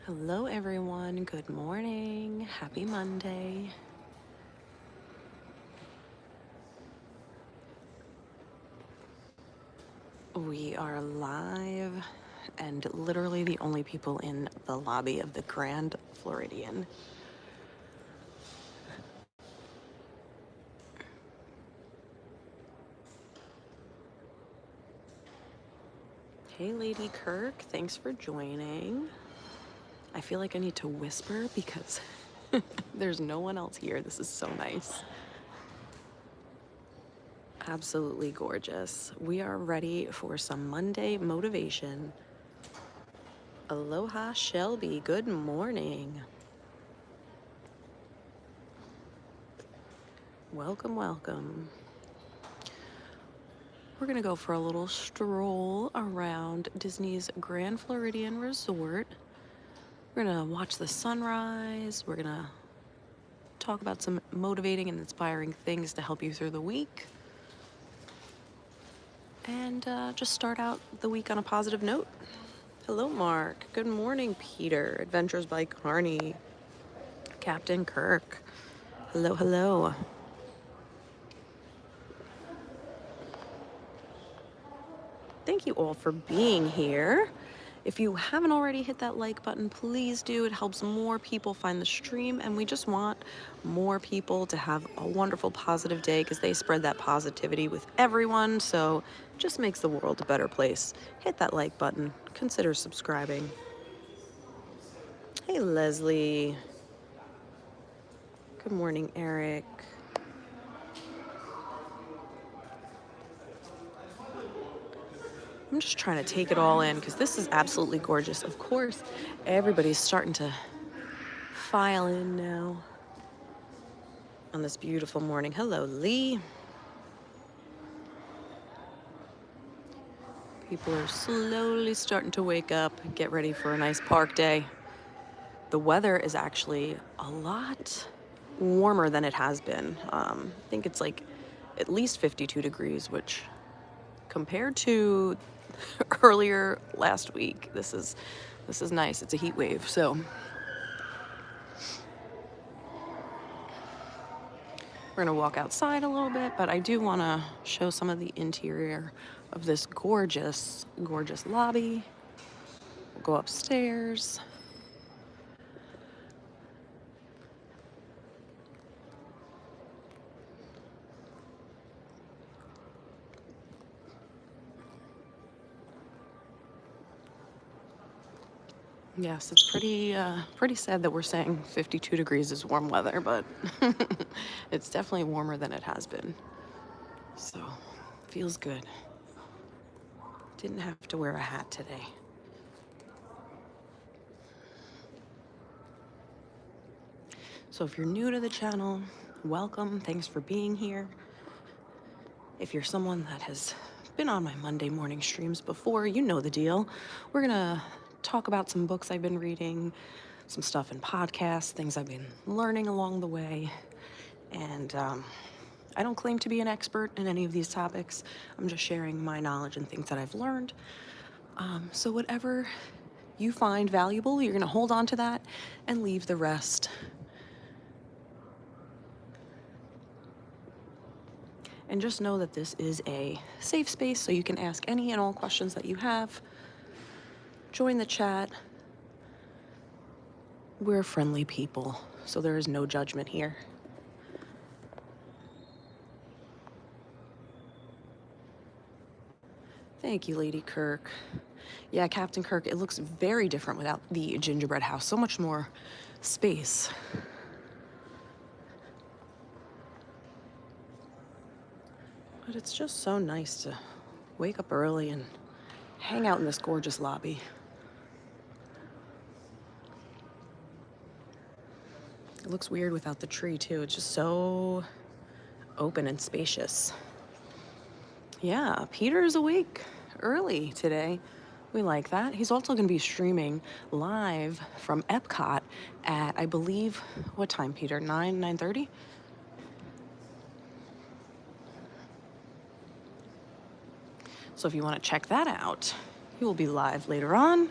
Hello everyone, good morning, happy Monday. We are live and literally the only people in the lobby of the Grand Floridian. Hey Lady Kirk, thanks for joining. I feel like I need to whisper because there's no one else here. This is so nice. Absolutely gorgeous. We are ready for some Monday motivation. Aloha Shelby, good morning. Welcome, welcome. We're gonna go for a little stroll around Disney's Grand Floridian Resort. We're gonna watch the sunrise. We're gonna talk about some motivating and inspiring things to help you through the week. And just start out the week on a positive note. Hello, Mark. Good morning, Peter. Adventures by Carney. Captain Kirk. Hello, hello. Thank you all for being here. If you haven't already hit that like button, please do. It helps more people find the stream, and we just want more people to have a wonderful, positive day because they spread that positivity with everyone, so it just makes the world a better place. Hit that like button. Consider subscribing. Hey, Leslie. Good morning, Eric. I'm just trying to take it all in because this is absolutely gorgeous. Of course, everybody's starting to file in now on this beautiful morning. Hello, Lee. People are slowly starting to wake up and get ready for a nice park day. The weather is actually a lot warmer than it has been. I think it's like at least 52 degrees, which compared to earlier last week, this is nice. It's a heat wave, so we're gonna walk outside a little bit, but I do wanna show some of the interior of this gorgeous, gorgeous lobby. We'll go upstairs. Yes, it's pretty sad that we're saying 52 degrees is warm weather, but it's definitely warmer than it has been. So, feels good. Didn't have to wear a hat today. So if you're new to the channel, welcome. Thanks for being here. If you're someone that has been on my Monday morning streams before, you know the deal. We're gonna talk about some books I've been reading, some stuff in podcasts, things I've been learning along the way. And I don't claim to be an expert in any of these topics. I'm just sharing my knowledge and things that I've learned. So whatever you find valuable, you're gonna hold on to that and leave the rest. And just know that this is a safe space, so you can ask any and all questions that you have. Join the chat. We're friendly people, so there is no judgment here. Thank you, Lady Kirk. Yeah, Captain Kirk, it looks very different without the gingerbread house. So much more space. But it's just so nice to wake up early and hang out in this gorgeous lobby. It looks weird without the tree, too. It's just so open and spacious. Yeah, Peter is awake early today. We like that. He's also going to be streaming live from Epcot at, I believe, what time, Peter? 9:30? So if you want to check that out, he will be live later on.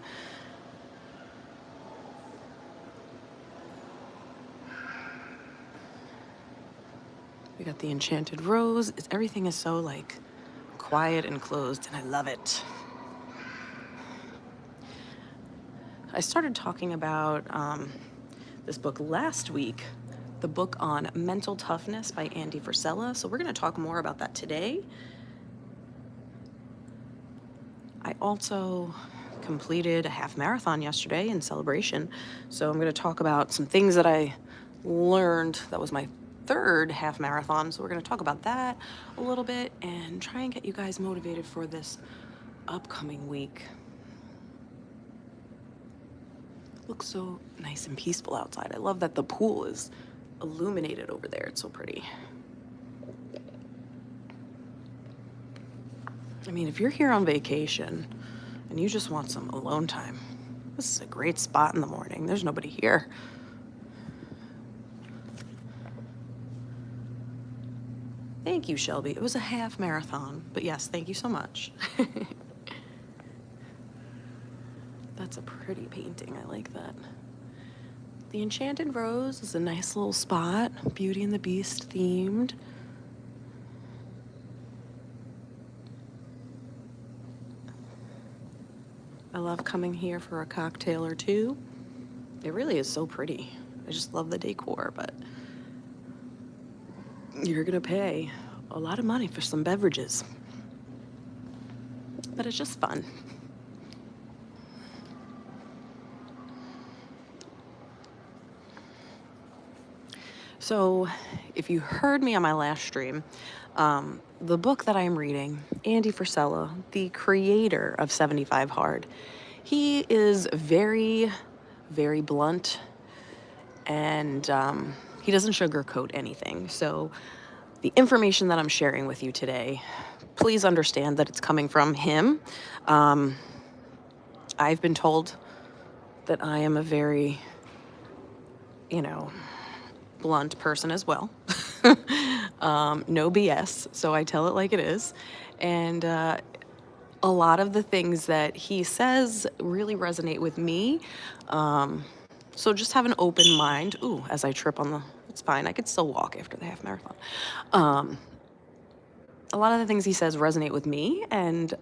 We got the Enchanted Rose. Everything is so like quiet and closed, and I love it. I started talking about this book last week, the book on Mental Toughness by Andy Frisella. So we're going to talk more about that today. I also completed a half marathon yesterday in celebration. So I'm going to talk about some things that I learned. That was my third half marathon. So we're going to talk about that a little bit and try and get you guys motivated for this upcoming week. It looks so nice and peaceful outside. I love that the pool is illuminated over there. It's so pretty. I mean, if you're here on vacation and you just want some alone time, this is a great spot in the morning. There's nobody here. Thank you, Shelby. It was a half marathon, but yes, thank you so much. That's a pretty painting. I like that. The Enchanted Rose is a nice little spot, Beauty and the Beast themed. I love coming here for a cocktail or two. It really is so pretty. I just love the decor, but you're gonna pay a lot of money for some beverages. But it's just fun. So, if you heard me on my last stream, the book that I'm reading, Andy Frisella, the creator of 75 Hard, he is very, very blunt, and he doesn't sugarcoat anything. So the information that I'm sharing with you today, please understand that it's coming from him. I've been told that I am a very, blunt person as well. No BS, so I tell it like it is. And a lot of the things that he says really resonate with me. So just have an open mind. Ooh, as I trip on it's fine. I could still walk after the half marathon. A lot of the things he says resonate with me, and,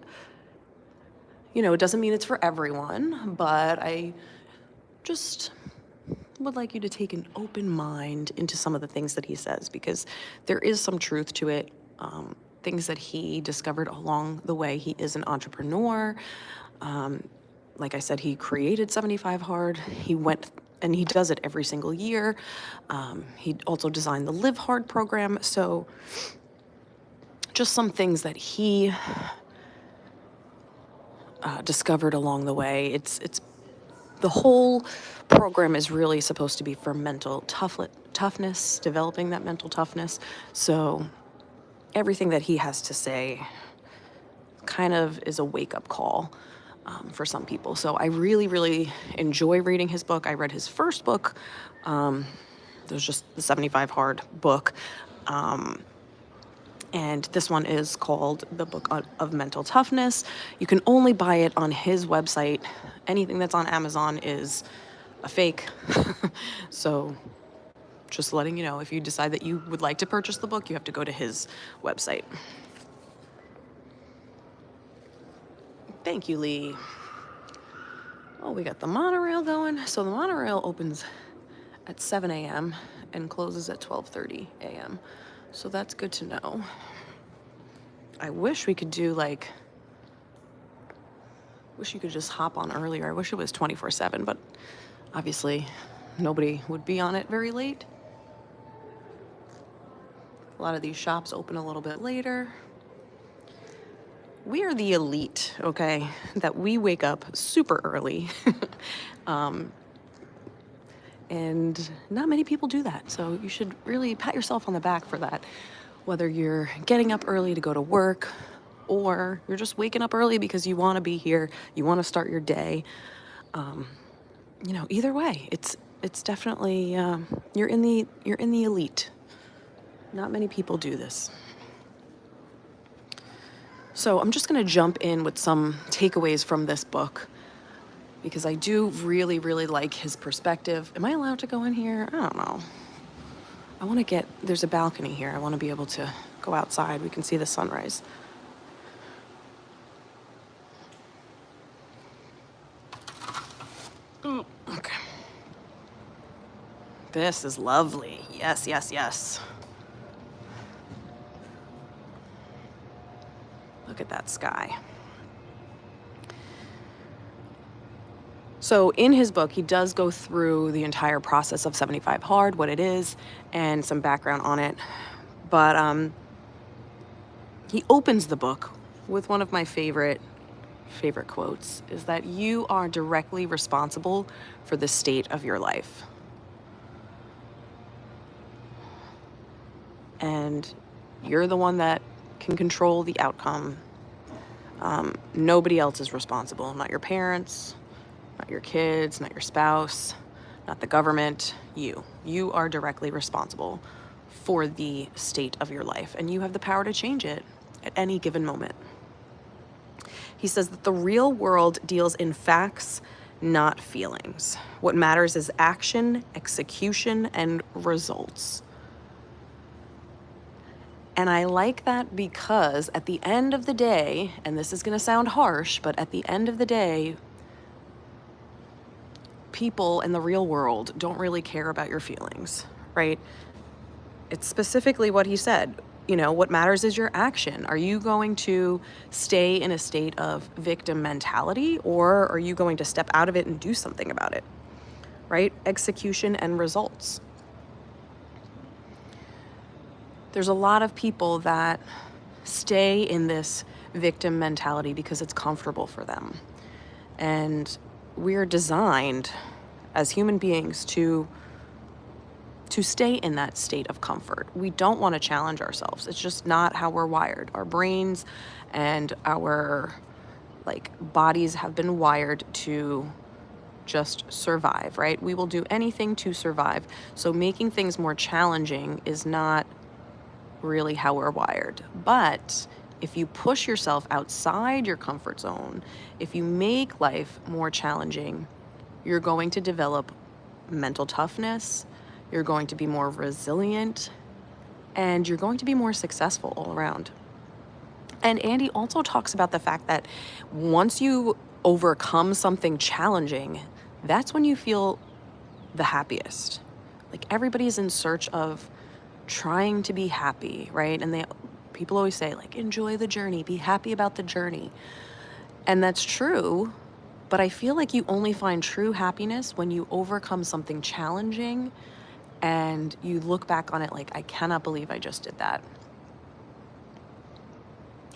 it doesn't mean it's for everyone, but I just would like you to take an open mind into some of the things that he says, because there is some truth to it. Things that he discovered along the way. He is an entrepreneur. Like I said, he created 75 Hard. He went and he does it every single year. He also designed the Live Hard program. So just some things that he discovered along the way. It's the whole program is really supposed to be for mental toughness, developing that mental toughness. So everything that he has to say kind of is a wake-up call for some people. So I really, really enjoy reading his book. I read his first book. It was just the 75 Hard book. And this one is called The Book of Mental Toughness. You can only buy it on his website. Anything that's on Amazon is a fake. So just letting you know, if you decide that you would like to purchase the book, you have to go to his website. Thank you, Lee. Oh, we got the monorail going. So the monorail opens at 7 a.m. and closes at 12:30 a.m. So that's good to know. I wish we could do wish you could just hop on earlier. I wish it was 24/7, but obviously nobody would be on it very late. A lot of these shops open a little bit later. We are the elite, okay? That we wake up super early. And not many people do that. So you should really pat yourself on the back for that. Whether you're getting up early to go to work or you're just waking up early because you want to be here, you want to start your day. Either way, it's definitely you're in the elite. Not many people do this. So I'm just going to jump in with some takeaways from this book, because I do really, really like his perspective. Am I allowed to go in here? I don't know. I want to get, there's a balcony here. I want to be able to go outside. We can see the sunrise. Okay. This is lovely. Yes, yes, yes. Look at that sky. So in his book, he does go through the entire process of 75 Hard, what it is, and some background on it. But he opens the book with one of my favorite quotes, is that you are directly responsible for the state of your life. And you're the one that can control the outcome. Nobody else is responsible, not your parents, not your kids, not your spouse, not the government, you. You are directly responsible for the state of your life, and you have the power to change it at any given moment. He says that the real world deals in facts, not feelings. What matters is action, execution, and results. And I like that because at the end of the day, and this is going to sound harsh, but at the end of the day, people in the real world don't really care about your feelings, right? It's specifically what he said. You know, what matters is your action. Are you going to stay in a state of victim mentality, or are you going to step out of it and do something about it, right? Execution and results. There's a lot of people that stay in this victim mentality because it's comfortable for them. And we're designed as human beings to stay in that state of comfort. We don't want to challenge ourselves. It's just not how we're wired. Our brains and our bodies have been wired to just survive, right? We will do anything to survive. So making things more challenging is not really how we're wired. But if you push yourself outside your comfort zone, if you make life more challenging, you're going to develop mental toughness, you're going to be more resilient, and you're going to be more successful all around. And Andy also talks about the fact that once you overcome something challenging, that's when you feel the happiest. Like, everybody's in search of trying to be happy, right? And people always say, like, enjoy the journey, be happy about the journey. And that's true, but I feel like you only find true happiness when you overcome something challenging and you look back on it like, I cannot believe I just did that.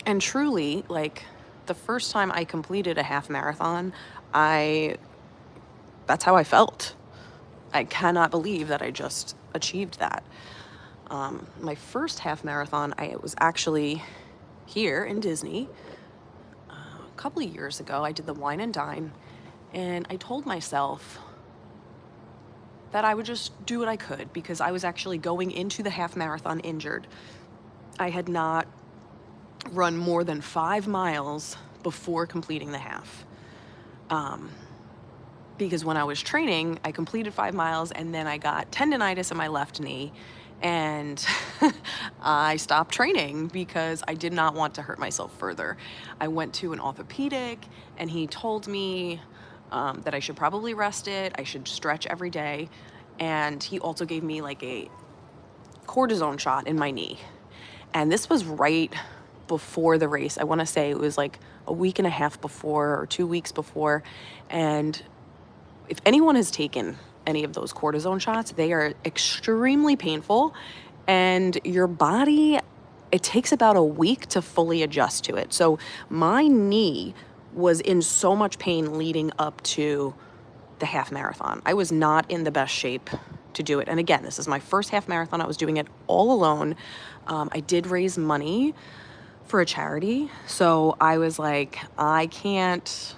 And truly, like, the first time I completed a half marathon, that's how I felt. I cannot believe that I just achieved that. My first half marathon, it was actually here in Disney. A couple of years ago, I did the Wine and Dine, and I told myself that I would just do what I could because I was actually going into the half marathon injured. I had not run more than 5 miles before completing the half. Because when I was training, I completed 5 miles and then I got tendonitis in my left knee, and I stopped training because I did not want to hurt myself further. I went to an orthopedic and he told me that I should probably rest it, I should stretch every day, and he also gave me like a cortisone shot in my knee. And this was right before the race. I want to say it was like a week and a half before or 2 weeks before. And if anyone has taken any of those cortisone shots, they are extremely painful, and your body, it takes about a week to fully adjust to it. So my knee was in so much pain leading up to the half marathon. I was not in the best shape to do it. And again, this is my first half marathon. I was doing it all alone. I did raise money for a charity. So I was like, I can't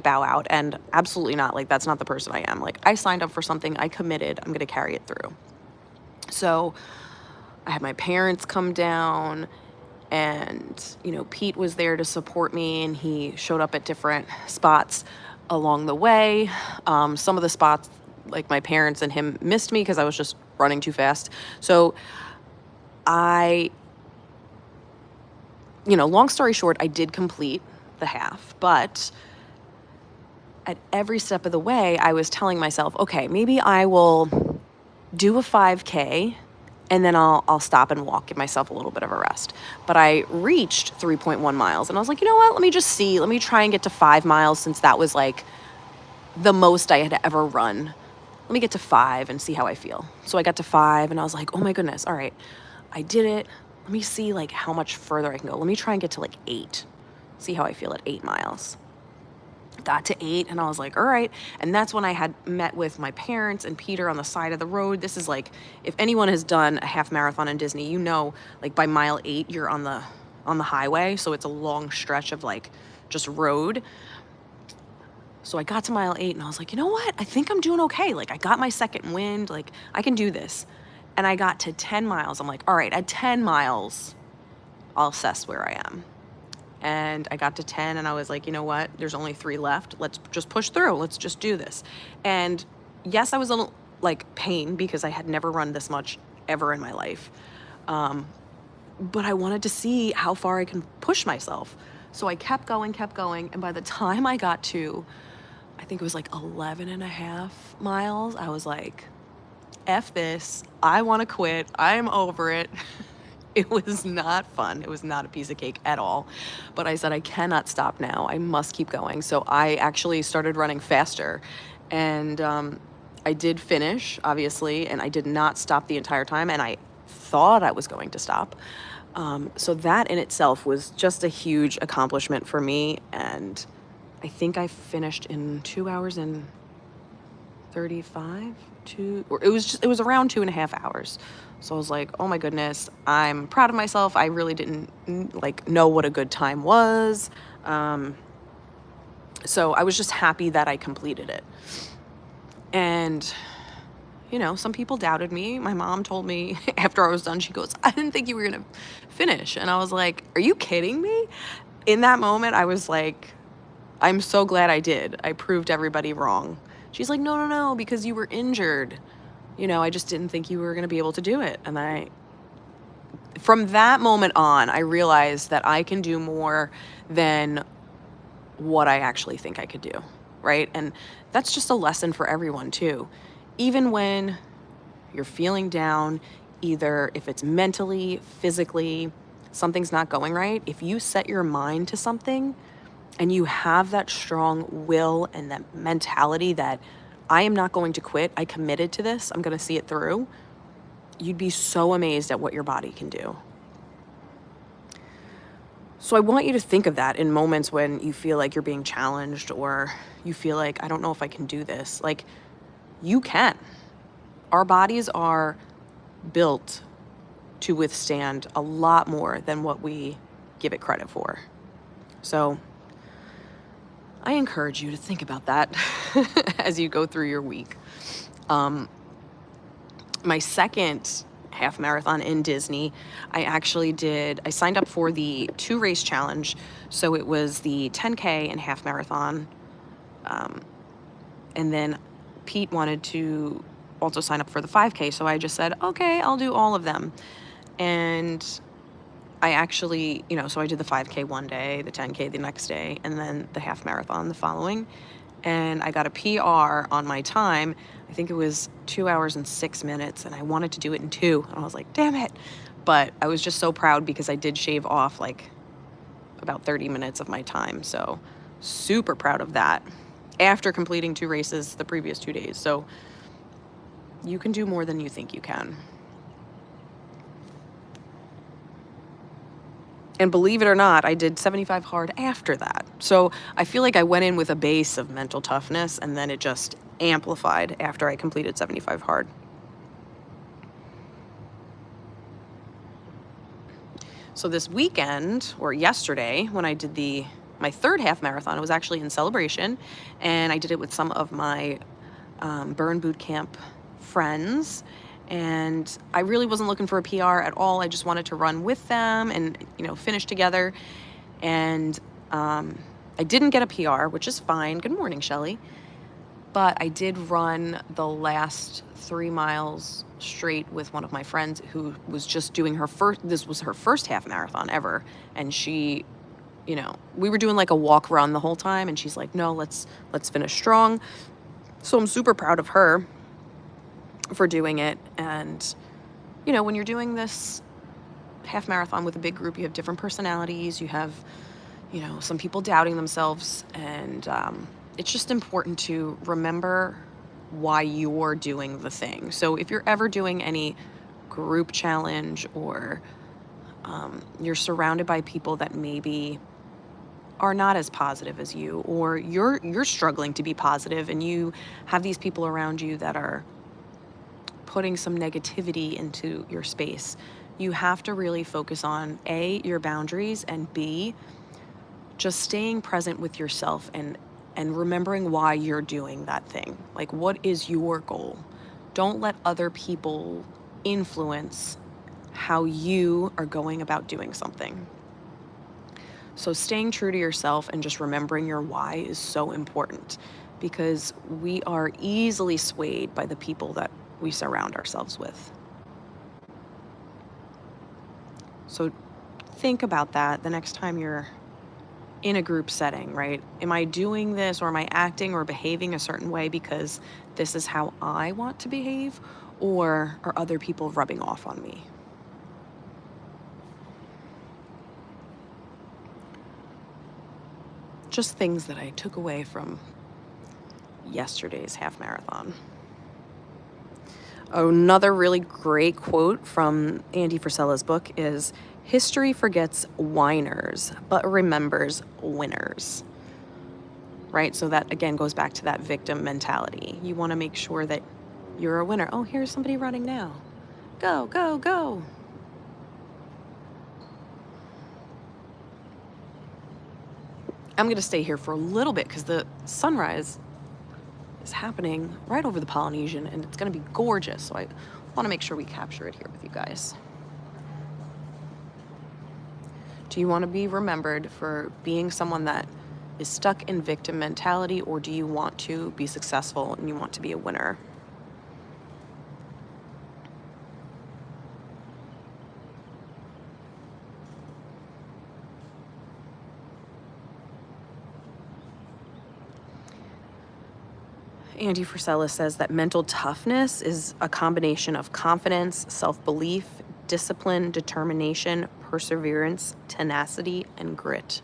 bow out, and absolutely not. Like, that's not the person I am. Like, I signed up for something, I committed, I'm going to carry it through. So I had my parents come down, and, Pete was there to support me, and he showed up at different spots along the way. Some of the spots like my parents and him missed me because I was just running too fast. So I, long story short, I did complete the half, but at every step of the way, I was telling myself, okay, maybe I will do a 5K and then I'll stop and walk, give myself a little bit of a rest. But I reached 3.1 miles and I was like, you know what? Let me try and get to 5 miles, since that was like the most I had ever run. Let me get to 5 and see how I feel. So I got to 5 and I was like, oh my goodness, all right, I did it. Let me see like how much further I can go. Let me try and get to like 8, see how I feel at 8 miles. Got to 8 and I was like, all right. And that's when I had met with my parents and Peter on the side of the road. This is like, if anyone has done a half marathon in Disney, like by mile 8, you're on the highway. So it's a long stretch of like just road. So I got to mile 8 and I was like, you know what? I think I'm doing okay. Like I got my second wind, like I can do this. And I got to 10 miles. I'm like, all right, at 10 miles, I'll assess where I am. And I got to 10 and I was like, you know what? There's only 3 left. Let's just push through. Let's just do this. And yes, I was a little like pain because I had never run this much ever in my life. But I wanted to see how far I can push myself. So I kept going. And by the time I got to, I think it was like 11 and a half miles, I was like, F this. I want to quit. I'm over it. It was not fun. It was not a piece of cake at all. But I said, I cannot stop now. I must keep going. So I actually started running faster. And I did finish, obviously, and I did not stop the entire time. And I thought I was going to stop. So that in itself was just a huge accomplishment for me. And I think I finished in 2 hours and 35. It was around 2.5 hours. So I was like, oh my goodness, I'm proud of myself. I really didn't like know what a good time was. So I was just happy that I completed it. And, some people doubted me. My mom told me after I was done, she goes, I didn't think you were going to finish. And I was like, are you kidding me? In that moment, I was like, I'm so glad I did. I proved everybody wrong. She's like, no, because you were injured. I just didn't think you were going to be able to do it. And from that moment on, I realized that I can do more than what I actually think I could do, right? And that's just a lesson for everyone too. Even when you're feeling down, either if it's mentally, physically, something's not going right, if you set your mind to something and you have that strong will and that mentality that I am not going to quit, I committed to this, I'm going to see it through, you'd be so amazed at what your body can do. So I want you to think of that in moments when you feel like you're being challenged or you feel like, I don't know if I can do this. Like, you can. Our bodies are built to withstand a lot more than what we give it credit for. So I encourage you to think about that as you go through your week. My second half marathon in Disney, I signed up for the 2-race challenge. So it was the 10K and half marathon. And then Pete wanted to also sign up for the 5K. So I just said, okay, I'll do all of them. And I actually, so I did the 5K one day, the 10K the next day, and then the half marathon the following. And I got a PR on my time. I think it was 2 hours and 6 minutes, and I wanted to do it in 2. And I was like, damn it. But I was just so proud because I did shave off like about 30 minutes of my time. So super proud of that after completing 2 races the previous 2 days. So you can do more than you think you can. And believe it or not, I did 75 hard after that. So I feel like I went in with a base of mental toughness, and then it just amplified after I completed 75 hard. So this weekend, or yesterday, when I did my third half marathon, it was actually in Celebration, and I did it with some of my Burn Boot Camp friends. And I really wasn't looking for a PR at all. I just wanted to run with them and, finish together. And I didn't get a PR, which is fine. Good morning, Shelly. But I did run the last 3 miles straight with one of my friends who was just doing this was her first half marathon ever. And she, we were doing like a walk run the whole time. And she's like, no, let's finish strong. So I'm super proud of her for doing it. And, when you're doing this half marathon with a big group, you have different personalities. You have, some people doubting themselves. And it's just important to remember why you're doing the thing. So if you're ever doing any group challenge or you're surrounded by people that maybe are not as positive as you, or you're struggling to be positive and you have these people around you that are putting some negativity into your space, you have to really focus on A, your boundaries, and B, just staying present with yourself and remembering why you're doing that thing. Like, what is your goal? Don't let other people influence how you are going about doing something. So staying true to yourself and just remembering your why is so important, because we are easily swayed by the people that we surround ourselves with. So think about that the next time you're in a group setting, right? Am I doing this, or am I acting or behaving a certain way because this is how I want to behave, or are other people rubbing off on me? Just things that I took away from yesterday's half marathon. Another really great quote from Andy Frisella's book is, "History forgets whiners, but remembers winners." Right? So that, again, goes back to that victim mentality. You want to make sure that you're a winner. Oh, here's somebody running now. Go, go, go. I'm going to stay here for a little bit because the sunrise is happening right over the Polynesian and it's going to be gorgeous. So I want to make sure we capture it here with you guys. Do you want to be remembered for being someone that is stuck in victim mentality, or do you want to be successful and you want to be a winner? Andy Frisella says that mental toughness is a combination of confidence, self-belief, discipline, determination, perseverance, tenacity, and grit.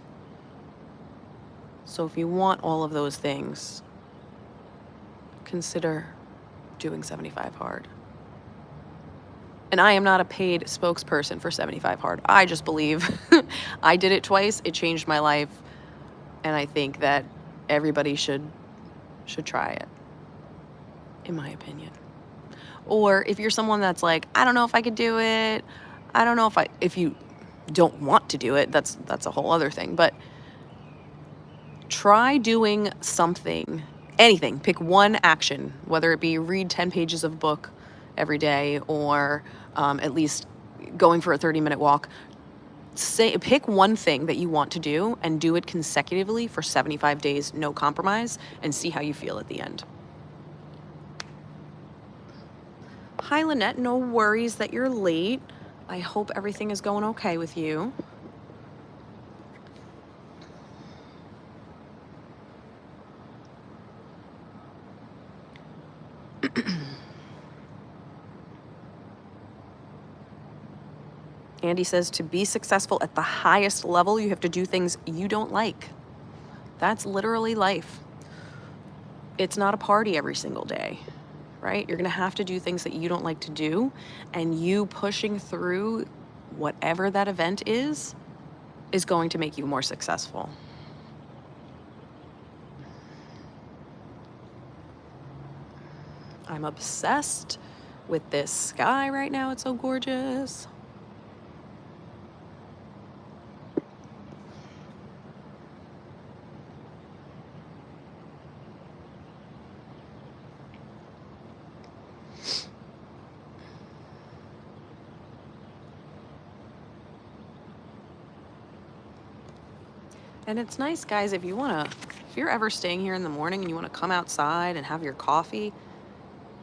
So if you want all of those things, consider doing 75 Hard. And I am not a paid spokesperson for 75 Hard. I just believe I did it twice. It changed my life. And I think that everybody should try it, in my opinion. Or if you're someone that's like, I don't know if I could do it. I don't know if you don't want to do it, that's a whole other thing. But try doing something, anything. Pick one action, whether it be read 10 pages of a book every day, or at least going for a 30-minute walk. Pick one thing that you want to do and do it consecutively for 75 days, no compromise, and see how you feel at the end. Hi, Lynette. No worries that you're late. I hope everything is going okay with you. Andy says to be successful at the highest level, you have to do things you don't like. That's literally life. It's not a party every single day, right? You're going to have to do things that you don't like to do, and you pushing through whatever that event is going to make you more successful. I'm obsessed with this sky right now. It's so gorgeous. And it's nice, guys, if you're ever staying here in the morning and you want to come outside and have your coffee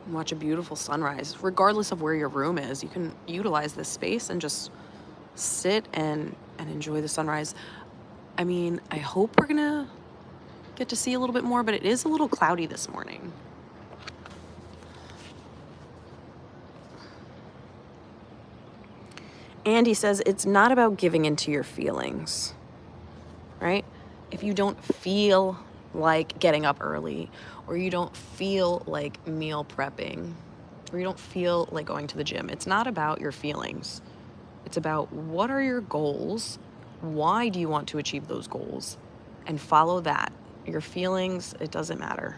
and watch a beautiful sunrise, regardless of where your room is, you can utilize this space and just sit and enjoy the sunrise. I mean, I hope we're gonna get to see a little bit more, but it is a little cloudy this morning. Andy says it's not about giving into your feelings, right? If you don't feel like getting up early, or you don't feel like meal prepping, or you don't feel like going to the gym, it's not about your feelings. It's about what are your goals? Why do you want to achieve those goals? And follow that. Your feelings, it doesn't matter.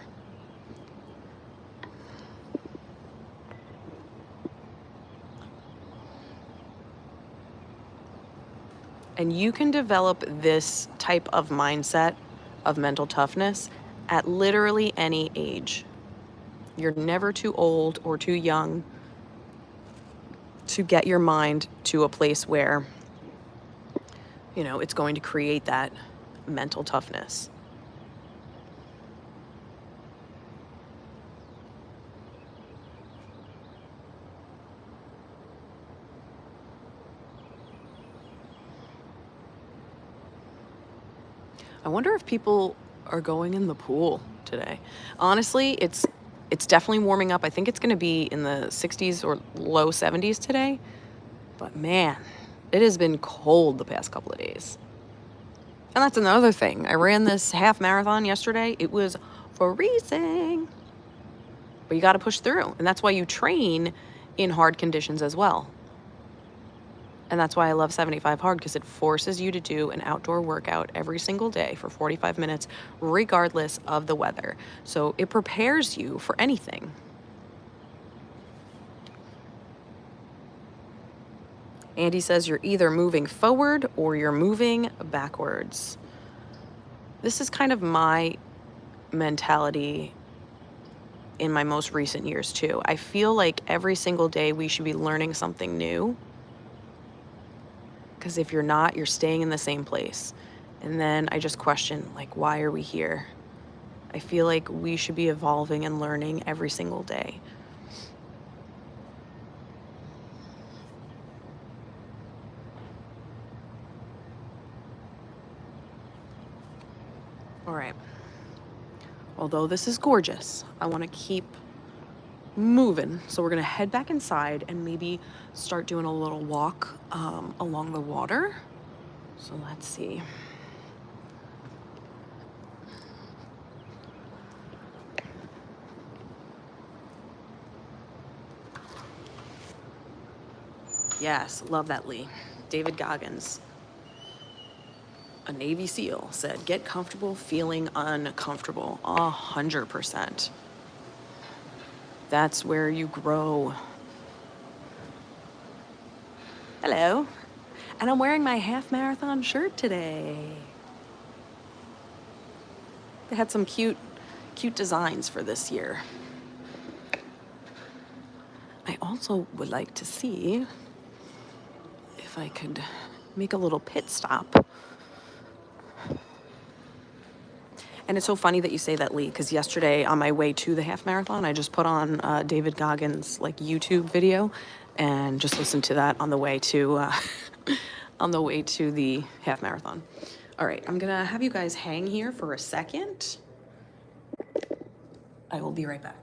And you can develop this type of mindset of mental toughness at literally any age. You're never too old or too young to get your mind to a place where, it's going to create that mental toughness. I wonder if people are going in the pool today. Honestly, it's definitely warming up. I think it's going to be in the 60s or low 70s today. But man, it has been cold the past couple of days. And that's another thing. I ran this half marathon yesterday. It was freezing. But you got to push through. And that's why you train in hard conditions as well. And that's why I love 75 Hard, because it forces you to do an outdoor workout every single day for 45 minutes, regardless of the weather. So it prepares you for anything. Andy says you're either moving forward or you're moving backwards. This is kind of my mentality in my most recent years too. I feel like every single day we should be learning something new. Because if you're not, you're staying in the same place. And then I just question, like, why are we here? I feel like we should be evolving and learning every single day. All right. Although this is gorgeous, I want to keep moving. So we're going to head back inside and maybe start doing a little walk along the water. So let's see. Yes, love that, Lee. David Goggins, a Navy SEAL, said, get comfortable feeling uncomfortable. 100%. That's where you grow. Hello. And I'm wearing my half marathon shirt today. They had some cute designs for this year. I also would like to see if I could make a little pit stop. And it's so funny that you say that, Lee, because yesterday on my way to the half marathon, I just put on David Goggins' YouTube video and just listened to that on the way to the half marathon. All right, I'm gonna have you guys hang here for a second. I will be right back.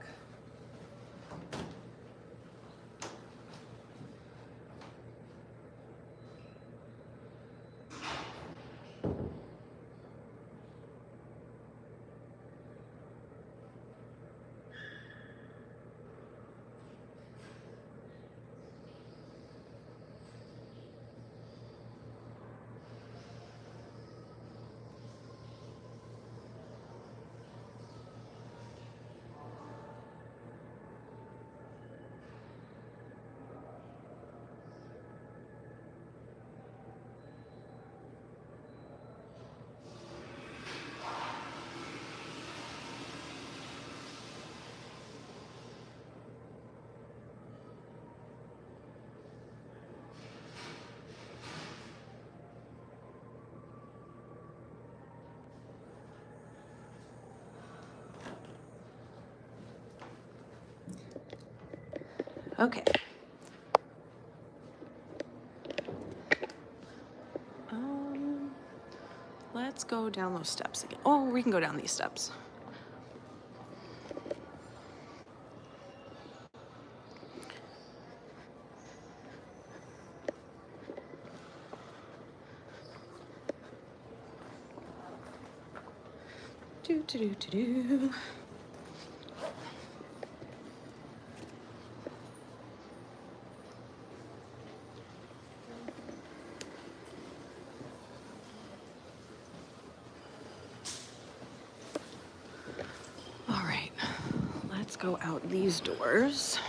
Okay. Let's go down those steps again. Oh, we can go down these steps. Do. All right, let's go out these doors.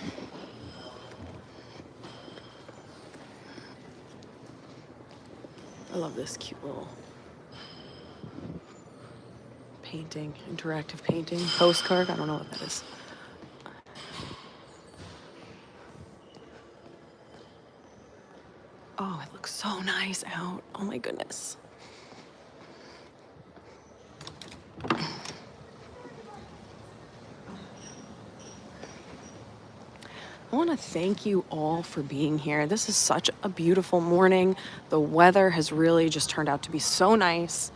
I love this cute little painting, interactive painting, postcard. I don't know what that is. Oh, it looks so nice out. Oh my goodness. I want to thank you all for being here. This is such a beautiful morning. The weather has really just turned out to be so nice.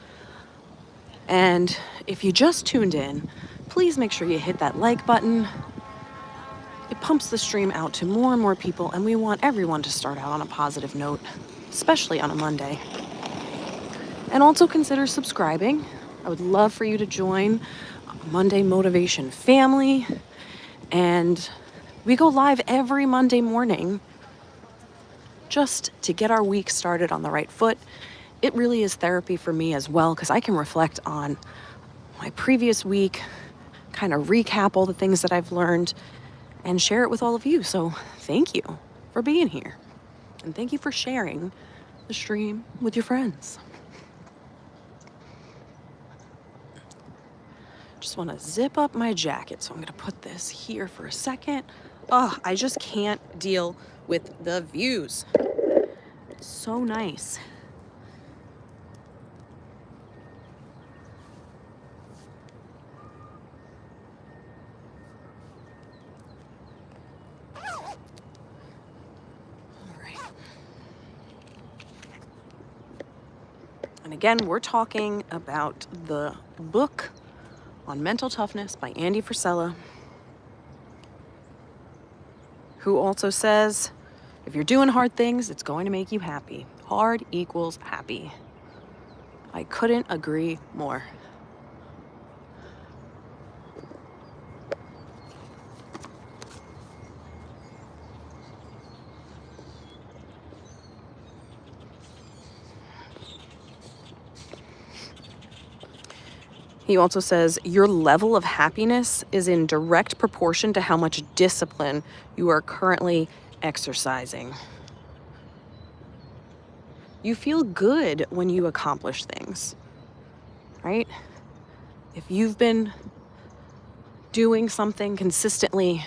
And if you just tuned in, please make sure you hit that like button. It pumps the stream out to more and more people, and we want everyone to start out on a positive note, especially on a Monday. And also consider subscribing. I would love for you to join Monday Motivation family. And we go live every Monday morning just to get our week started on the right foot. It really is therapy for me as well, because I can reflect on my previous week, kind of recap all the things that I've learned, and share it with all of you. So thank you for being here. And thank you for sharing the stream with your friends. Just want to zip up my jacket, so I'm going to put this here for a second. Oh, I just can't deal with the views. It's so nice. All right. And again, we're talking about the book on mental toughness by Andy Frisella, who also says, if you're doing hard things, it's going to make you happy. Hard equals happy. I couldn't agree more. He also says, your level of happiness is in direct proportion to how much discipline you are currently exercising. You feel good when you accomplish things, right? If you've been doing something consistently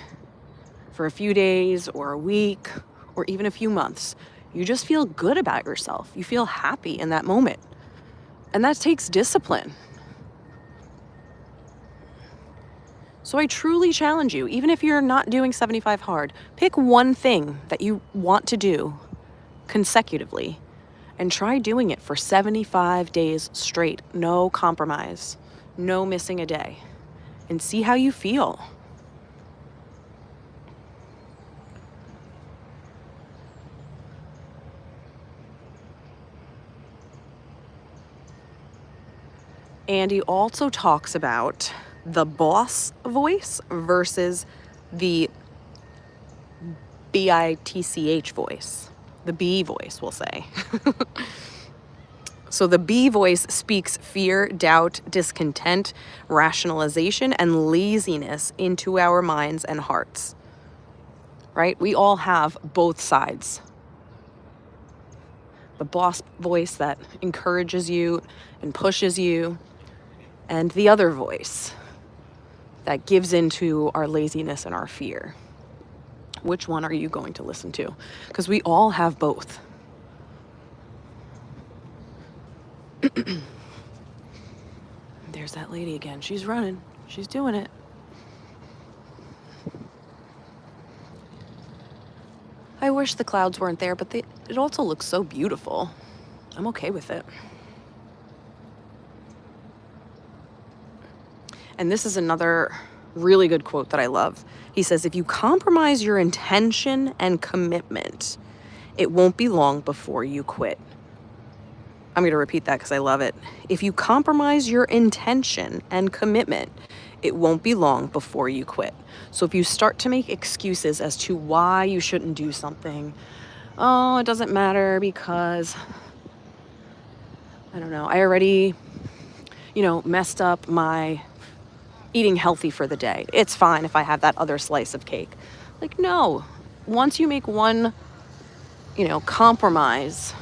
for a few days or a week or even a few months, you just feel good about yourself. You feel happy in that moment. And that takes discipline. So I truly challenge you, even if you're not doing 75 hard, pick one thing that you want to do consecutively and try doing it for 75 days straight. No compromise, no missing a day, and see how you feel. Andy also talks about the boss voice versus the BITCH voice, the B voice, we'll say. So the B voice speaks fear, doubt, discontent, rationalization, and laziness into our minds and hearts, right? We all have both sides. The boss voice that encourages you and pushes you, and the other voice that gives into our laziness and our fear. Which one are you going to listen to? Because we all have both. There's that lady again. She's running. She's doing it. I wish the clouds weren't there, but it also looks so beautiful. I'm okay with it. And this is another really good quote that I love. He says, if you compromise your intention and commitment, it won't be long before you quit. I'm going to repeat that because I love it. If you compromise your intention and commitment, it won't be long before you quit. So if you start to make excuses as to why you shouldn't do something, oh, it doesn't matter because, I don't know, I already, messed up my eating healthy for the day. It's fine if I have that other slice of cake. Like, no, once you make one, compromise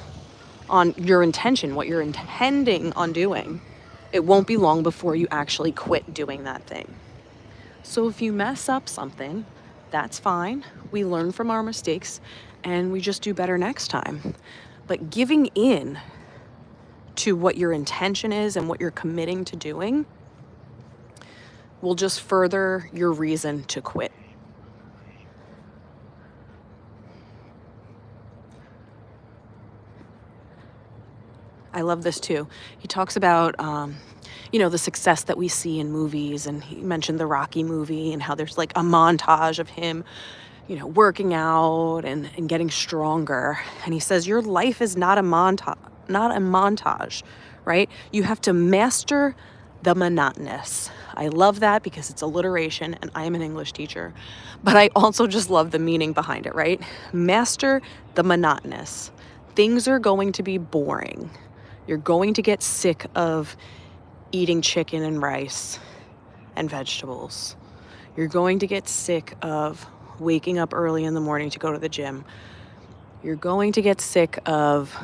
on your intention, what you're intending on doing, it won't be long before you actually quit doing that thing. So if you mess up something, that's fine. We learn from our mistakes and we just do better next time. But giving in to what your intention is and what you're committing to doing will just further your reason to quit. I love this too. He talks about, the success that we see in movies, and he mentioned the Rocky movie and how there's like a montage of him, working out and getting stronger. And he says, your life is not a montage, right? You have to master the monotonous. I love that because it's alliteration and I am an English teacher, but I also just love the meaning behind it, right? Master the monotonous. Things are going to be boring. You're going to get sick of eating chicken and rice and vegetables. You're going to get sick of waking up early in the morning to go to the gym. You're going to get sick of,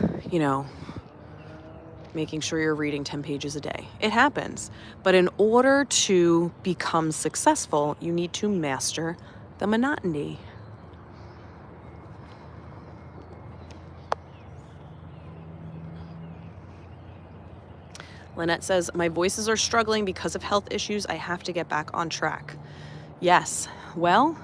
making sure you're reading 10 pages a day. It happens. But in order to become successful, you need to master the monotony. Lynette says, my voices are struggling because of health issues. I have to get back on track. Yes. Well,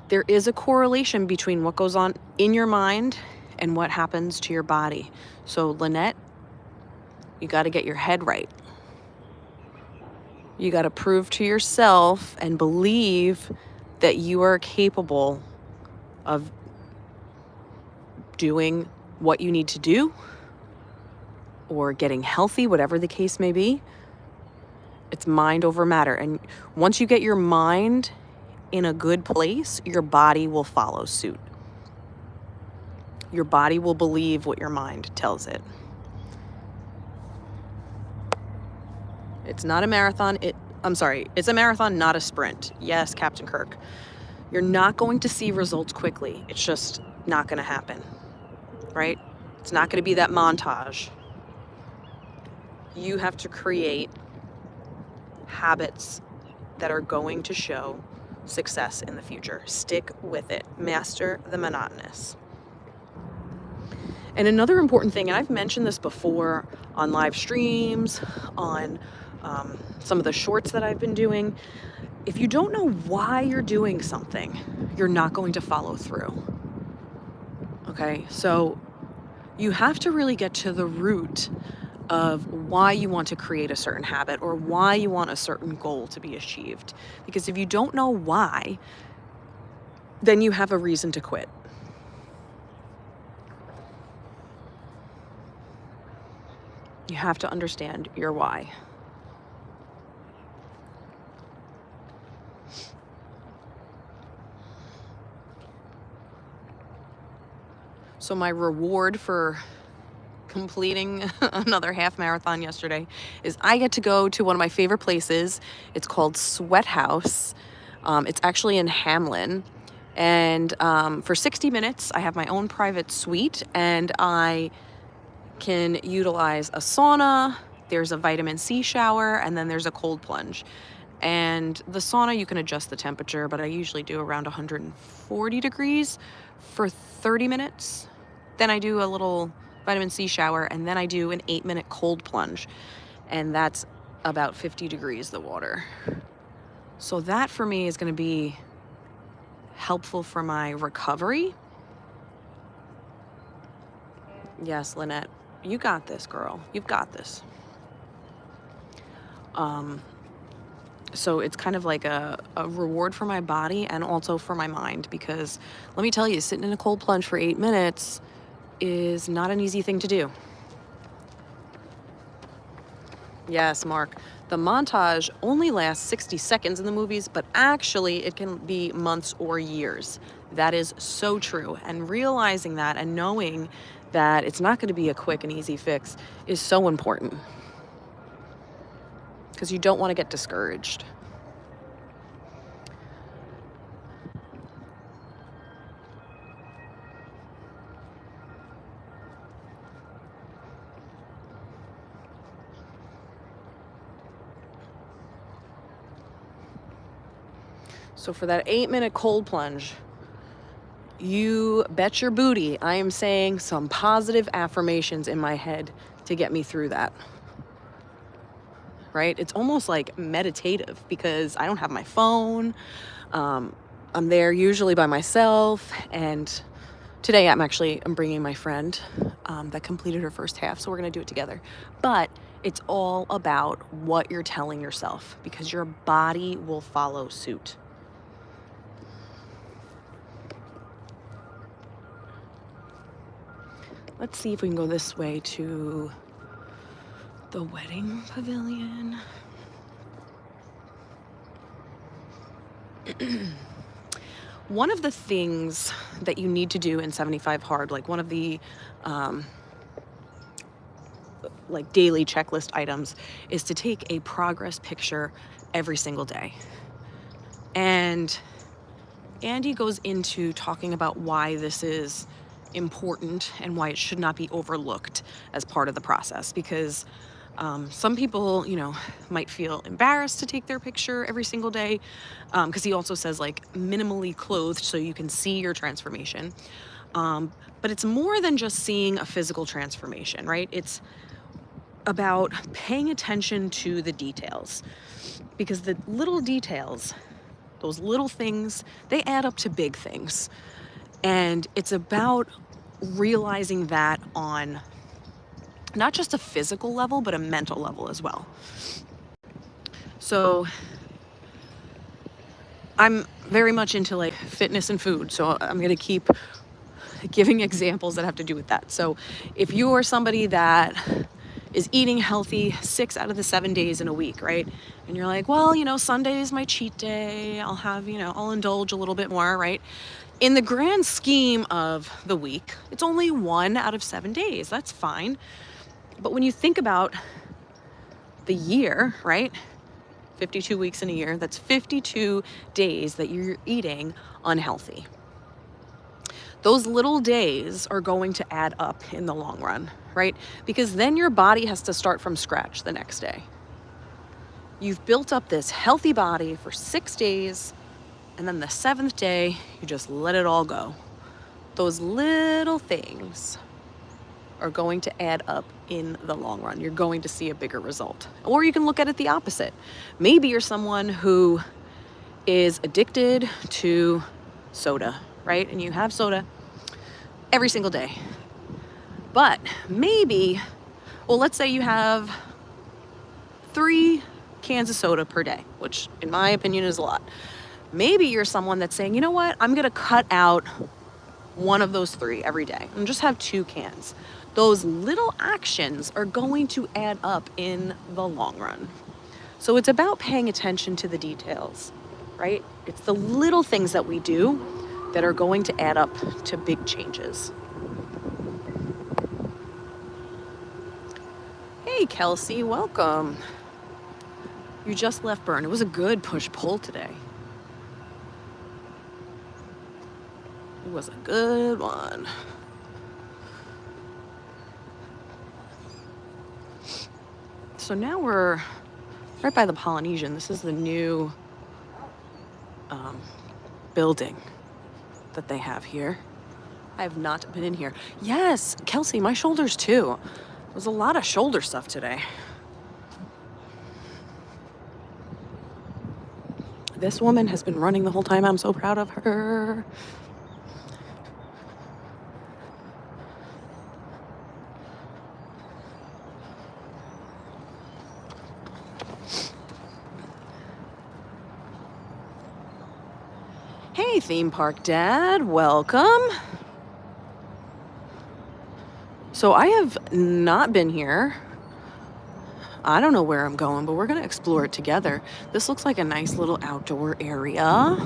there is a correlation between what goes on in your mind and what happens to your body. So, Lynette, you got to get your head right. You got to prove to yourself and believe that you are capable of doing what you need to do or getting healthy, whatever the case may be. It's mind over matter. And once you get your mind in a good place, your body will follow suit. Your body will believe what your mind tells it. It's not a marathon. It's a marathon, not a sprint. Yes, Captain Kirk. You're not going to see results quickly. It's just not going to happen, right? It's not going to be that montage. You have to create habits that are going to show success in the future. Stick with it. Master the monotonous. And another important thing, and I've mentioned this before on live streams, on some of the shorts that I've been doing, if you don't know why you're doing something, you're not going to follow through. Okay, so you have to really get to the root of why you want to create a certain habit or why you want a certain goal to be achieved. Because if you don't know why, then you have a reason to quit. You have to understand your why. So my reward for completing another half marathon yesterday is I get to go to one of my favorite places. It's called Sweat House. It's actually in Hamlin. And for 60 minutes, I have my own private suite and I can utilize a sauna. There's a vitamin C shower and then there's a cold plunge. And the sauna, you can adjust the temperature, but I usually do around 140 degrees for 30 minutes. Then I do a little vitamin C shower, and then I do an 8-minute cold plunge. And that's about 50 degrees, the water. So that for me is going to be helpful for my recovery Yes, Lynette, you got this, girl. You've got this. So it's kind of like a reward for my body and also for my mind, because let me tell you, sitting in a cold plunge for 8 minutes is not an easy thing to do. Yes, Mark. The montage only lasts 60 seconds in the movies, but actually it can be months or years. That is so true. And realizing that and knowing that it's not going to be a quick and easy fix is so important, because you don't want to get discouraged. So for that 8-minute cold plunge, you bet your booty I am saying some positive affirmations in my head to get me through that. Right? It's almost like meditative, because I don't have my phone. I'm there usually by myself, and today I'm bringing my friend that completed her first half, so we're going to do it together. But it's all about what you're telling yourself, because your body will follow suit. Let's see if we can go this way to the wedding pavilion. One of the things that you need to do in 75 Hard, like one of the like daily checklist items, is to take a progress picture every single day. And Andy goes into talking about why this is important and why it should not be overlooked as part of the process, because some people, might feel embarrassed to take their picture every single day, because he also says, like, minimally clothed so you can see your transformation. But it's more than just seeing a physical transformation, right? It's about paying attention to the details, because the little details, those little things, they add up to big things. And it's about realizing that on not just a physical level, but a mental level as well. So I'm very much into like fitness and food, so I'm going to keep giving examples that have to do with that. So if you are somebody that is eating healthy 6 out of the 7 days in a week, right? And you're like, well, Sunday is my cheat day. I'll have, I'll indulge a little bit more, right? In the grand scheme of the week, it's only 1 out of 7 days. That's fine. But when you think about the year, right? 52 weeks in a year, that's 52 days that you're eating unhealthy. Those little days are going to add up in the long run, right? Because then your body has to start from scratch the next day. You've built up this healthy body for 6 days, and then the 7th day, you just let it all go. Those little things are going to add up in the long run. You're going to see a bigger result. Or you can look at it the opposite. Maybe you're someone who is addicted to soda, right? And you have soda every single day. But maybe, let's say you have 3 cans of soda per day, which in my opinion is a lot. Maybe you're someone that's saying, you know what, I'm going to cut out one of those 3 every day and just have 2 cans. Those little actions are going to add up in the long run. So it's about paying attention to the details, right? It's the little things that we do that are going to add up to big changes. Hey, Kelsey, welcome. You just left Burn. It was a good push-pull today. It was a good one. So now we're right by the Polynesian. This is the new building that they have here. I have not been in here. Yes, Kelsey, my shoulders too. There was a lot of shoulder stuff today. This woman has been running the whole time. I'm so proud of her. Hey, theme park dad, welcome. So I have not been here. I don't know where I'm going, but we're gonna explore it together. This looks like a nice little outdoor area.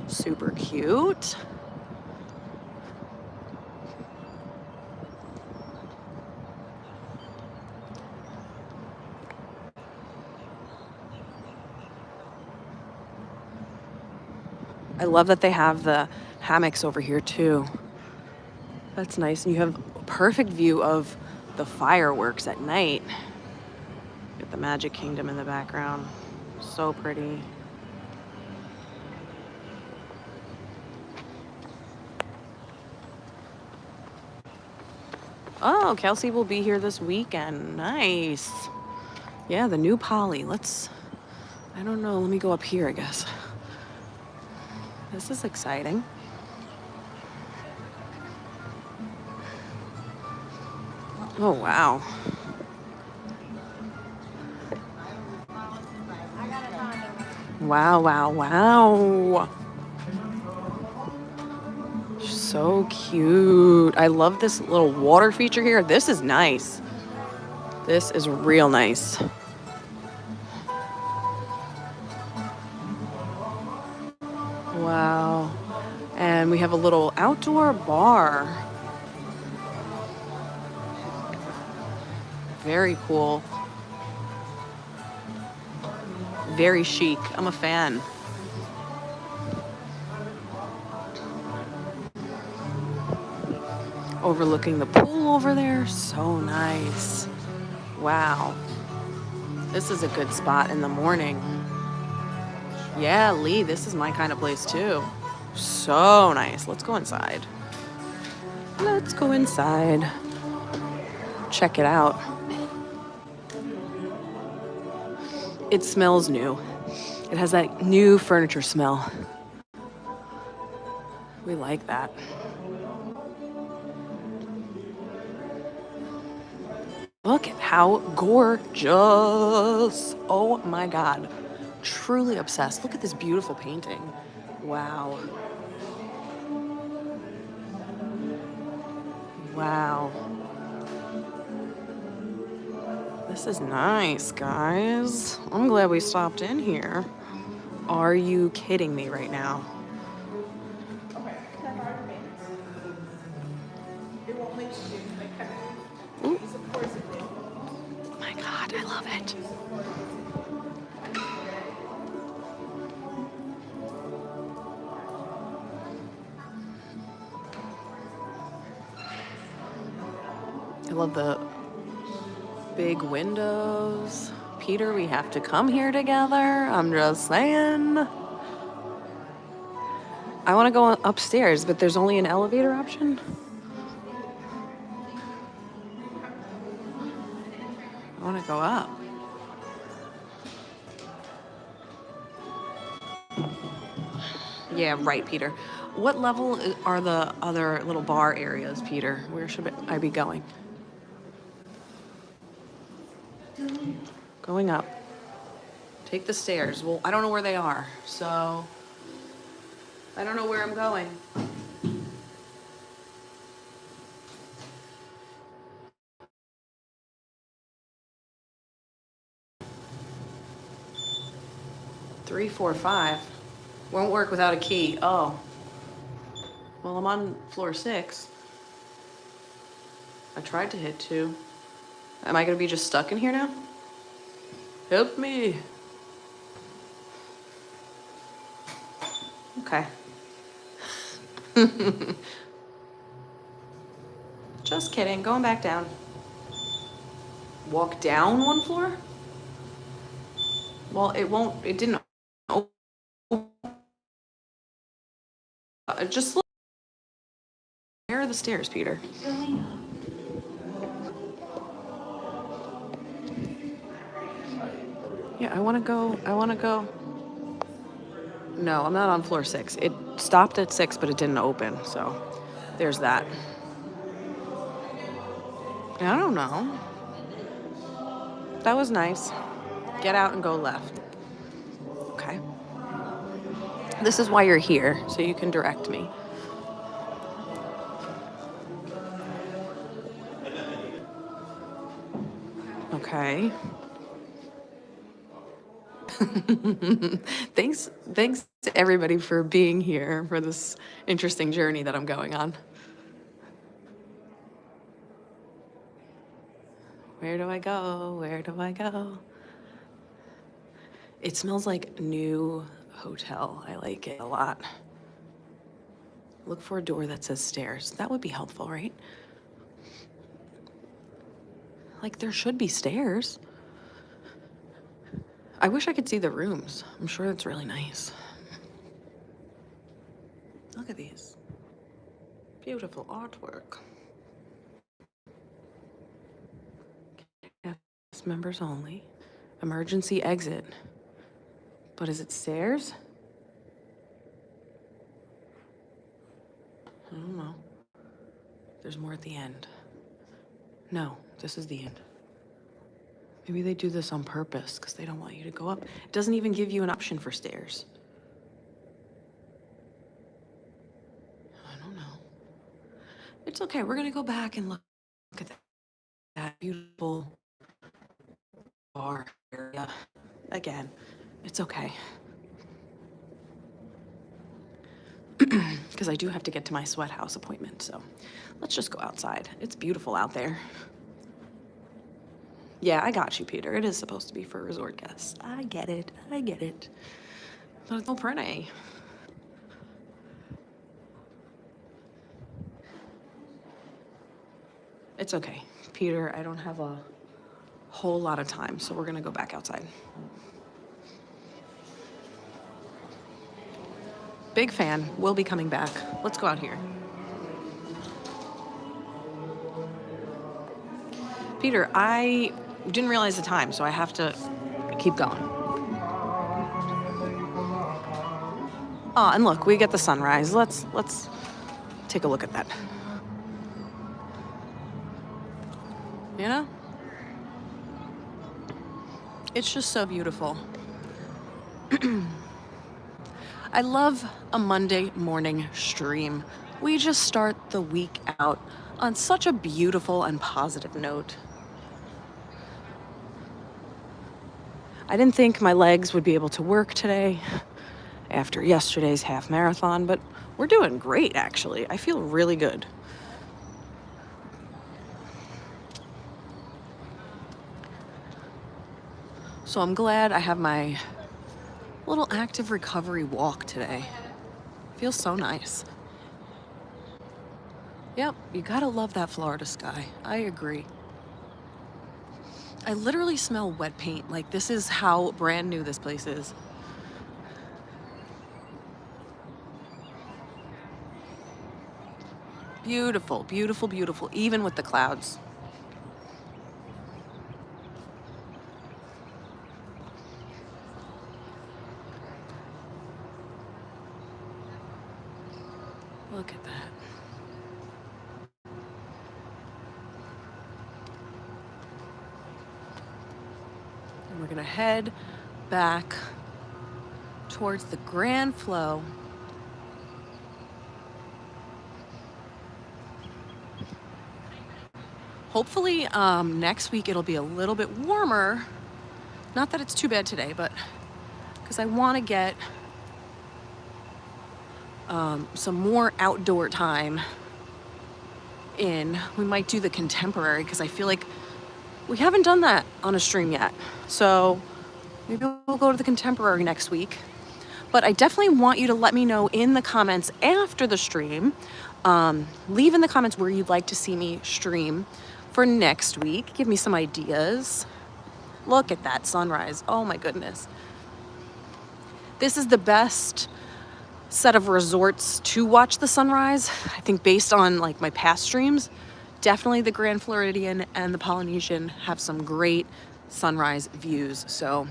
Super cute. I love that they have the hammocks over here too. That's nice. And you have a perfect view of the fireworks at night. Get the Magic Kingdom in the background. So pretty. Oh, Kelsey will be here this weekend. Nice. Yeah, the new Polly. I don't know. Let me go up here, I guess. This is exciting. Oh, wow. Wow, wow, wow. So cute. I love this little water feature here. This is nice. This is real nice. Wow. And we have a little outdoor bar. Very cool. Very chic. I'm a fan. Overlooking the pool over there. So nice. Wow. This is a good spot in the morning. Yeah, Lee, this is my kind of place too. So nice. Let's go inside. Let's go inside. Check it out. It smells new. It has that new furniture smell. We like that. Look at how gorgeous. Oh my God. Truly obsessed. Look at this beautiful painting. Wow. Wow. This is nice, guys. I'm glad we stopped in here. Are you kidding me right now? Okay, can I borrow your pants? It won't let you do Ooh. Use of course it will. Oh my God, I love it. I love the big windows. Peter, we have to come here together. I'm just saying. I want to go upstairs, but there's only an elevator option. I want to go up. Yeah, right, Peter. What level are the other little bar areas, Peter? Where should I be going? Going up. Take the stairs. Well, I don't know where they are, so I don't know where I'm going. Three, four, five. Won't work without a key. Oh. Well, I'm on floor 6. I tried to hit 2. Am I gonna be just stuck in here now? Help me. Okay. Just kidding. Going back down. Walk down 1 floor? Well, it didn't. Just look. Where are the stairs, Peter? Yeah, I want to go. No, I'm not on floor 6. It stopped at 6, but it didn't open. So there's that. I don't know. That was nice. Get out and go left. Okay. This is why you're here, so you can direct me. Okay. Thanks to everybody for being here for this interesting journey that I'm going on. Where do I go? Where do I go? It smells like new hotel. I like it a lot. Look for a door that says stairs. That would be helpful, right? Like, there should be stairs. I wish I could see the rooms. I'm sure it's really nice. Look at these. Beautiful artwork. Cast members only. Emergency exit. But is it stairs? I don't know. There's more at the end. No, this is the end. Maybe they do this on purpose because they don't want you to go up. It doesn't even give you an option for stairs. I don't know. It's okay. We're going to go back and look at that beautiful bar area again. It's okay. Because I do have to get to my sweat house appointment, so let's just go outside. It's beautiful out there. Yeah, I got you, Peter. It is supposed to be for resort guests. I get it. I get it. But it's so pretty. It's okay. Peter, I don't have a whole lot of time, so we're gonna go back outside. Big fan. We'll be coming back. Let's go out here. Peter, I didn't realize the time, so I have to keep going. Oh, and look, we get the sunrise. Let's take a look at that. You know? It's just so beautiful. I love a Monday morning stream. We just start the week out on such a beautiful and positive note. I didn't think my legs would be able to work today after yesterday's half marathon, but we're doing great, actually. I feel really good. So I'm glad I have my little active recovery walk today. Feels so nice. Yep, you gotta love that Florida sky. I agree. I literally smell wet paint. Like, this is how brand new this place is. Beautiful, beautiful, beautiful, even with the clouds. Look at that. And we're gonna head back towards the Grand Flow. Hopefully next week it'll be a little bit warmer. Not that it's too bad today, but because I want to get some more outdoor time in. We might do the contemporary because I feel like we haven't done that on a stream yet. So maybe we'll go to the contemporary next week. But I definitely want you to let me know in the comments after the stream. Leave in the comments where you'd like to see me stream for next week. Give me some ideas. Look at that sunrise. Oh my goodness. This is the best set of resorts to watch the sunrise. I think based on like my past streams, definitely the Grand Floridian and the Polynesian have some great sunrise views. So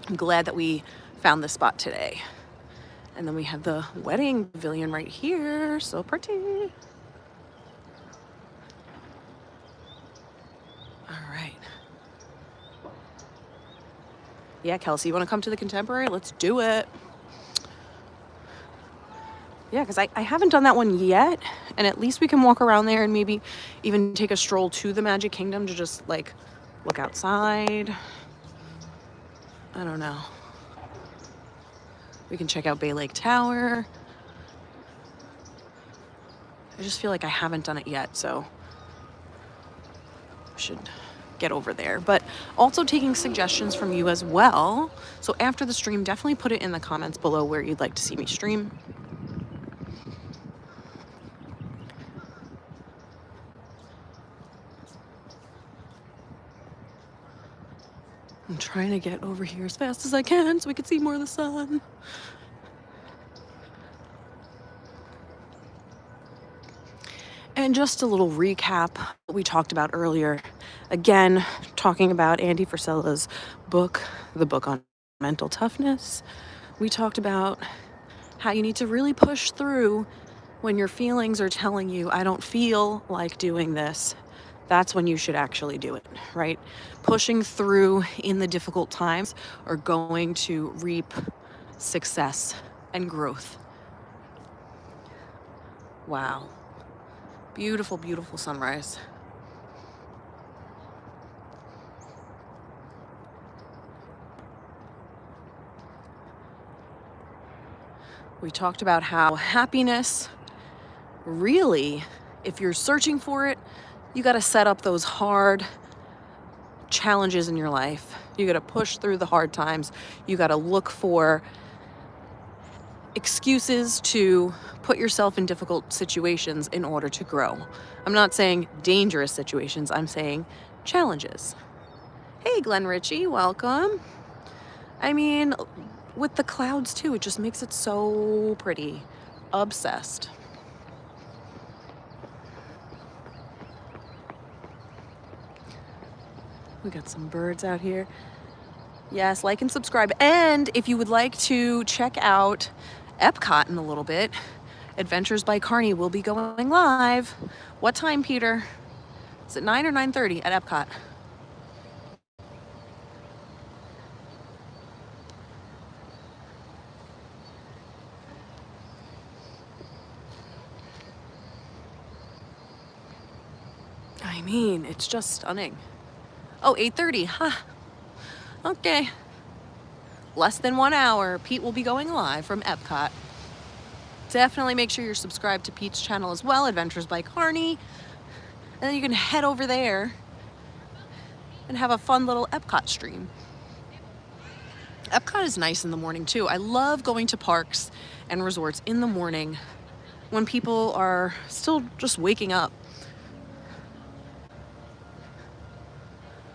I'm glad that we found this spot today. And then we have the wedding pavilion right here. So pretty. All right. Yeah, Kelsey, you want to come to the contemporary? Let's do it. Yeah, because I haven't done that one yet, and at least we can walk around there and maybe even take a stroll to the Magic Kingdom to just like look outside. I don't know. We can check out Bay Lake Tower. I just feel like I haven't done it yet, so I should get over there. But also taking suggestions from you as well. So after the stream, definitely put it in the comments below where you'd like to see me stream. I'm trying to get over here as fast as I can so we can see more of the sun. And just a little recap what we talked about earlier. Again, talking about Andy Frisella's book, the book on mental toughness. We talked about how you need to really push through when your feelings are telling you, I don't feel like doing this. That's when you should actually do it, right? Pushing through in the difficult times are going to reap success and growth. Wow. Beautiful, beautiful sunrise. We talked about how happiness, really, if you're searching for it, you got to set up those hard challenges in your life. You got to push through the hard times. You got to look for excuses to put yourself in difficult situations in order to grow. I'm not saying dangerous situations, I'm saying challenges. Hey, Glenn Ritchie, welcome. I mean, with the clouds too, it just makes it so pretty. Obsessed. We got some birds out here. Yes, like and subscribe. And if you would like to check out Epcot in a little bit, Adventures by Carney will be going live. What time, Peter? Is it 9 or 9:30 at Epcot? I mean, it's just stunning. Oh, 8:30, huh? Okay. Less than 1 hour, Pete will be going live from Epcot. Definitely make sure you're subscribed to Pete's channel as well, Adventures by Carney. And then you can head over there and have a fun little Epcot stream. Epcot is nice in the morning too. I love going to parks and resorts in the morning when people are still just waking up.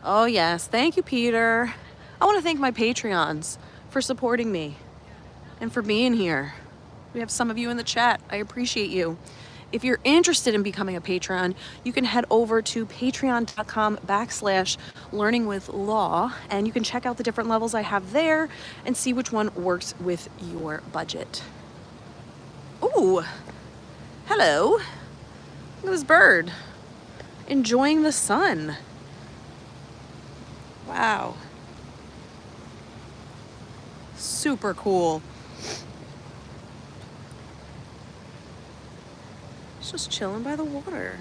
Oh yes, thank you, Peter. I want to thank my Patreons for supporting me and for being here. We have some of you in the chat. I appreciate you. If you're interested in becoming a Patreon, you can head over to patreon.com/learningwithlaw, and you can check out the different levels I have there and see which one works with your budget. Ooh, hello. Look at this bird enjoying the sun. Wow. Super cool. It's just chilling by the water.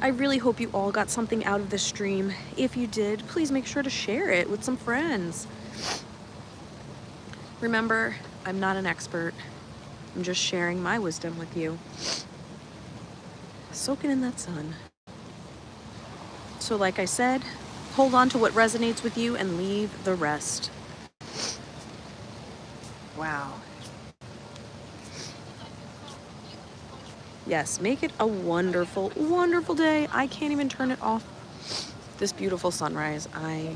I really hope you all got something out of this stream. If you did, please make sure to share it with some friends. Remember, I'm not an expert. I'm just sharing my wisdom with you. Soaking in that sun. So like I said, hold on to what resonates with you and leave the rest. Wow. Yes, make it a wonderful, wonderful day. I can't even turn it off. This beautiful sunrise. I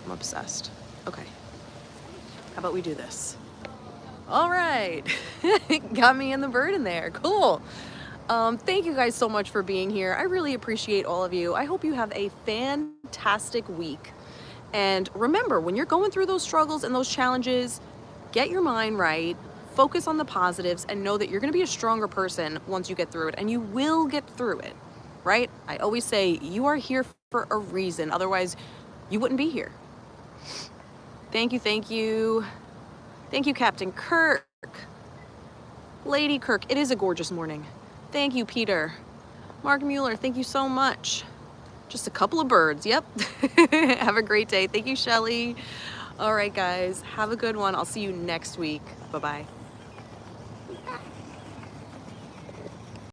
am obsessed. Okay. How about we do this? All right. Got me and the bird in there. Cool. Thank you guys so much for being here. I really appreciate all of you. I hope you have a fantastic week. And remember, when you're going through those struggles and those challenges, get your mind right, focus on the positives, and know that you're going to be a stronger person once you get through it. And you will get through it, right? I always say you are here for a reason. Otherwise, you wouldn't be here. Thank you, thank you. Thank you, Captain Kirk. Lady Kirk, it is a gorgeous morning. Thank you, Peter. Mark Mueller, thank you so much. Just a couple of birds, yep. Have a great day. Thank you, Shelly. All right, guys, have a good one. I'll see you next week. Bye-bye.